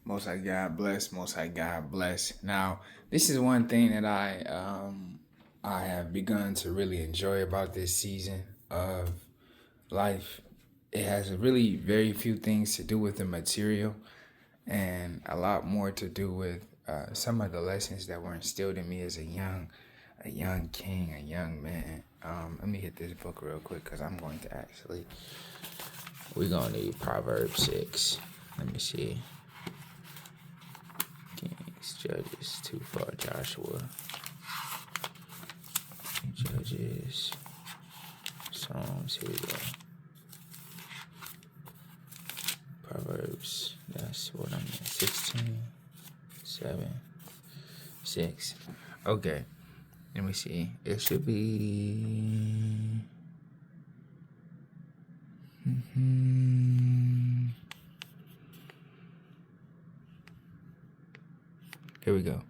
Most High God bless. Most High God bless. Now, this is one thing that I have begun to really enjoy about this season of life. It has really very few things to do with the material, and a lot more to do with some of the lessons that were instilled in me as a young king, a young man. Let me hit this book real quick because I'm going to actually. We're gonna need Proverbs 6. Let me see. Kings, Judges, too far, Joshua, Judges, Psalms, here we go. Proverbs, that's what I'm at, 16, 7, 6. Okay, let me see. It should be... Here we go.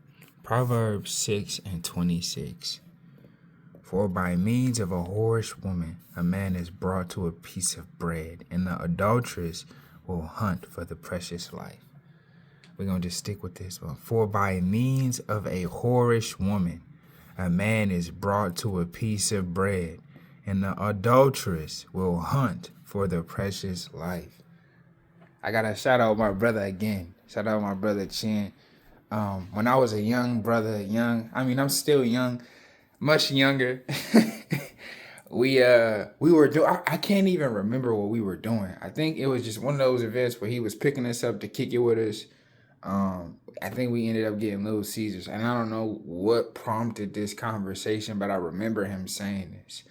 Proverbs 6 and 26. For by means of a whorish woman, a man is brought to a piece of bread, and the adulteress will hunt for the precious life. We're going to just stick with this one. For by means of a whorish woman, a man is brought to a piece of bread, and the adulteress will hunt for the precious life. I got to shout out my brother again. Shout out my brother Chin. When I was a young brother, I'm still young, much younger. we were doing, I can't even remember what we were doing. I think it was just one of those events where he was picking us up to kick it with us. I think we ended up getting Little Caesars, and I don't know what prompted this conversation, but I remember him saying this.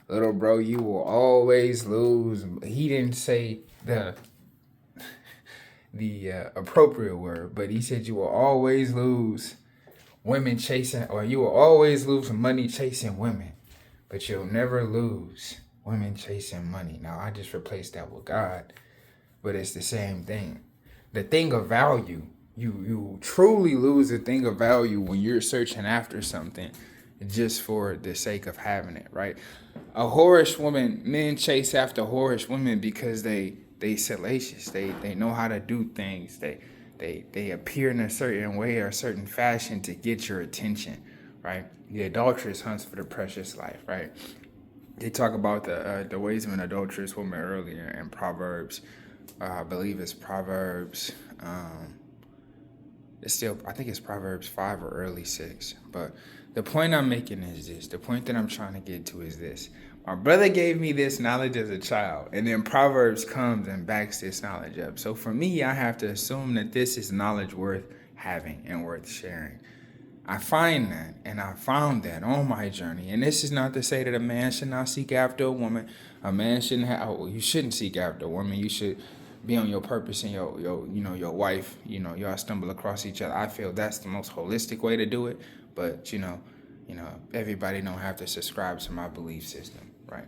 Little bro, you will always lose. He didn't say the appropriate word, but he said you will always lose women chasing, or you will always lose money chasing women, but you'll never lose women chasing money. Now, I just replaced that with God, but it's the same thing. The thing of value, you truly lose the thing of value when you're searching after something just for the sake of having it, right? A whorish woman, men chase after whorish women because they salacious. They know how to do things. They appear in a certain way or a certain fashion to get your attention, right? The adulteress hunts for the precious life, right? They talk about the ways of an adulterous woman earlier in Proverbs. I believe it's Proverbs. I think it's Proverbs 5 or early 6. But the point I'm making is this. The point that I'm trying to get to is this. My brother gave me this knowledge as a child, and then Proverbs comes and backs this knowledge up. So for me, I have to assume that this is knowledge worth having and worth sharing. I find that, and I found that on my journey. And this is not to say that a man should not seek after a woman. A man shouldn't you shouldn't seek after a woman. You should be on your purpose and your wife, y'all stumble across each other. I feel that's the most holistic way to do it. But, everybody don't have to subscribe to my belief system, right?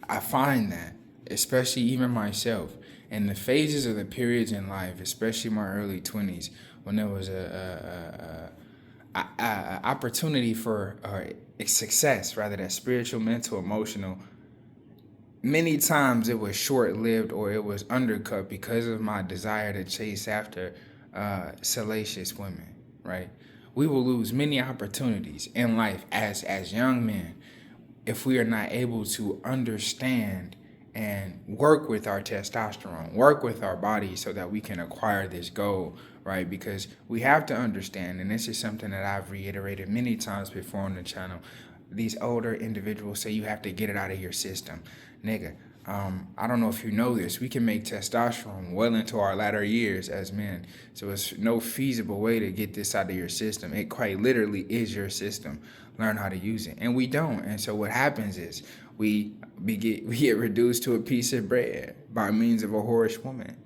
I find that, especially even myself, in the phases of the periods in life, especially my early 20s, when there was a opportunity for success, rather than spiritual, mental, emotional, many times it was short-lived or it was undercut because of my desire to chase after salacious women, right? We will lose many opportunities in life as young men if we are not able to understand and work with our testosterone, work with our body so that we can acquire this goal, right? Because we have to understand, and this is something that I've reiterated many times before on the channel, these older individuals say you have to get it out of your system. Nigga, I don't know if you know this, we can make testosterone well into our latter years as men. So it's no feasible way to get this out of your system. It quite literally is your system. Learn how to use it. And we don't. And so what happens is we get reduced to a piece of bread by means of a whorish woman,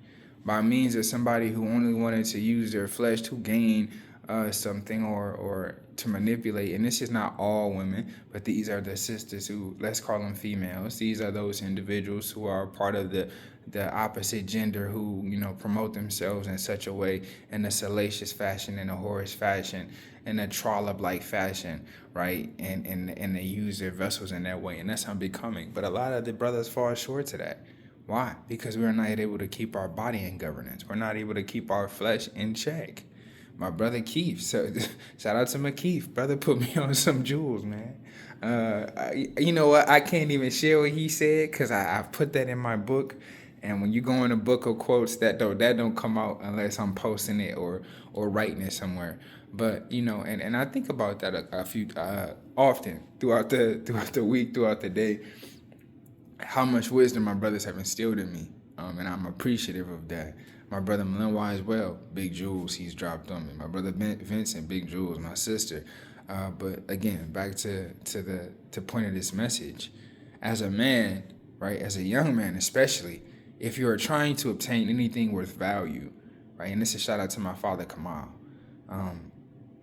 by means of somebody who only wanted to use their flesh to gain something or to manipulate. And this is not all women, but these are the sisters who, let's call them females. These are those individuals who are part of the opposite gender who, promote themselves in such a way, in a salacious fashion, in a whorish fashion, in a trollop-like fashion, right? And they use their vessels in that way, and that's unbecoming. But a lot of the brothers fall short to that. Why? Because we're not able to keep our body in governance. We're not able to keep our flesh in check. My brother Keith, so shout out to my Keith, brother, put me on some jewels, man. You know what? I can't even share what he said because I put that in my book. And when you go in a book of quotes, that don't come out unless I'm posting it or writing it somewhere. But and I think about that a few often throughout the week, throughout the day, how much wisdom my brothers have instilled in me, and I'm appreciative of that. My brother Malinwa as well, big jewels he's dropped on me. My brother Vincent, big jewels. My sister, but again, back to point of this message, as a man, right, as a young man especially, if you are trying to obtain anything worth value, right, and this is a shout out to my father Kamal,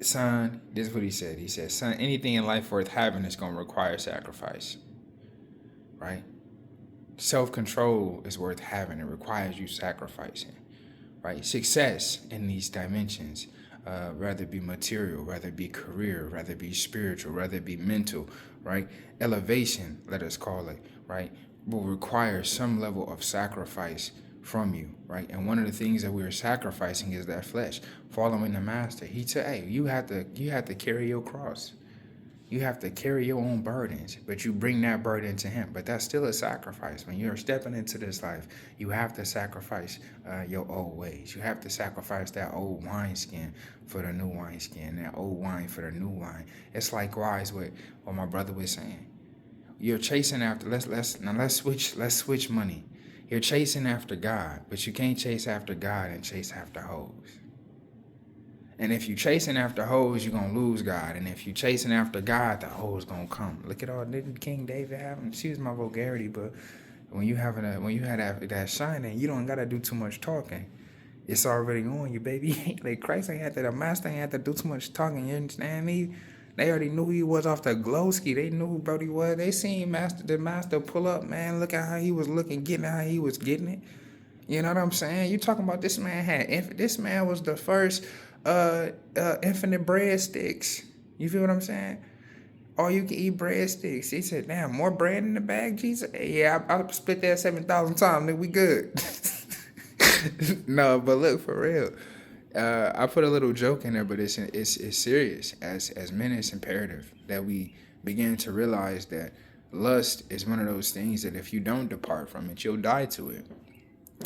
son, this is what he said. He said, son, anything in life worth having is going to require sacrifice, right? Self-control is worth having. It requires you sacrificing, right? Success in these dimensions, whether it be material, whether it be career, whether it be spiritual, whether it be mental, right? Elevation, let us call it, right, will require some level of sacrifice from you, right? And one of the things that we're sacrificing is that flesh, following the master. He said, hey, you have to carry your cross. You have to carry your own burdens, but you bring that burden to him. But that's still a sacrifice. When you're stepping into this life, you have to sacrifice your old ways. You have to sacrifice that old wineskin for the new wineskin, that old wine for the new wine. It's likewise with what my brother was saying. You're chasing after, let's switch money. You're chasing after God, but you can't chase after God and chase after hoes. And if you chasing after hoes, you're going to lose God. And if you chasing after God, the hoes going to come. Look at all didn't King David have them? Excuse my vulgarity, but when you have that shining, you don't got to do too much talking. It's already on you, baby. Like Christ the master ain't had to do too much talking. You understand me? They already knew who he was off the glow ski. They knew who Brody was. They seen the master pull up, man. Look at how he was looking, getting how he was getting it. You know what I'm saying? You talking about this man this man was the first infinite breadsticks. You feel what I'm saying? All you can eat breadsticks. He said, damn, more bread in the bag, Jesus? Yeah, I'll split that 7,000 times, then we good. No, but look, for real. I put a little joke in there, but it's serious. As men, it's imperative that we begin to realize that lust is one of those things that if you don't depart from it, you'll die to it.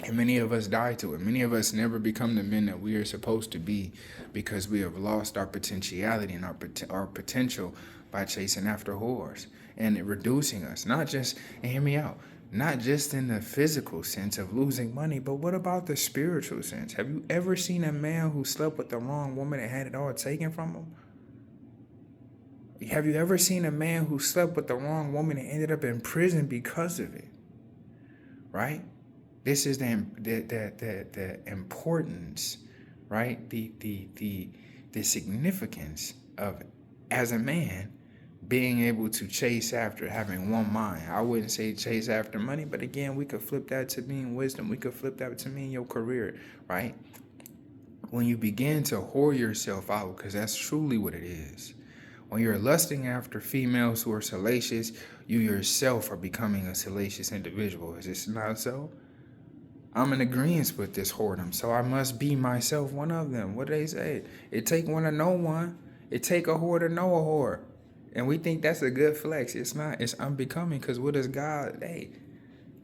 And many of us die to it. Many of us never become the men that we are supposed to be because we have lost our potentiality and our potential by chasing after whores and it reducing us. Not just, and hear me out, not just in the physical sense of losing money, but what about the spiritual sense? Have you ever seen a man who slept with the wrong woman and had it all taken from him? Have you ever seen a man who slept with the wrong woman and ended up in prison because of it? Right? This is the importance, right? The significance of, as a man, being able to chase after having one mind. I wouldn't say chase after money, but again, we could flip that to mean wisdom. We could flip that to mean your career, right? When you begin to whore yourself out, because that's truly what it is. When you're lusting after females who are salacious, you yourself are becoming a salacious individual. Is this not so? I'm in agreement with this whoredom, so I must be myself one of them. What do they say? It take one to know one. It take a whore to know a whore. And we think that's a good flex. It's not. It's unbecoming, because what is God? Hey,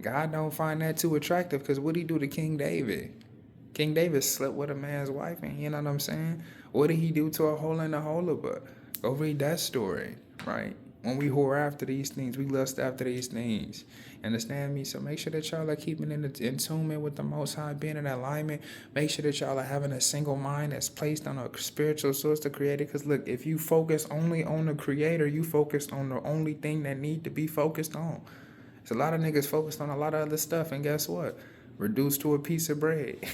God don't find that too attractive, because what did he do to King David? King David slept with a man's wife, and you know what I'm saying? What did he do to a hole in the holabah? Go read that story, right? When we whore after these things, we lust after these things. Understand me? So make sure that y'all are keeping in tune with the Most High, being in alignment. Make sure that y'all are having a single mind that's placed on a spiritual source to create it. Because look, if you focus only on the Creator, you focus on the only thing that need to be focused on. There's a lot of niggas focused on a lot of other stuff, and guess what? Reduced to a piece of bread.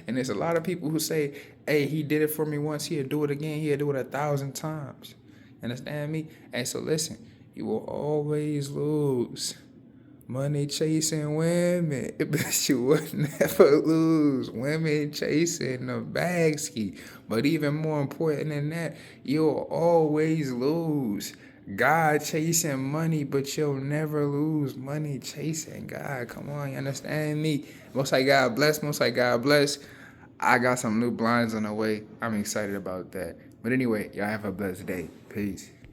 And there's a lot of people who say, hey, he did it for me once, he'll do it again, he'll do it 1,000 times. Understand me? Hey, so listen, you will always lose money chasing women, but you will never lose women chasing the bag ski. But even more important than that, you'll always lose God chasing money, but you'll never lose money chasing God. Come on, you understand me? Most like God bless, most like God bless. I got some new blinds on the way. I'm excited about that. But anyway, y'all have a blessed day. Peace.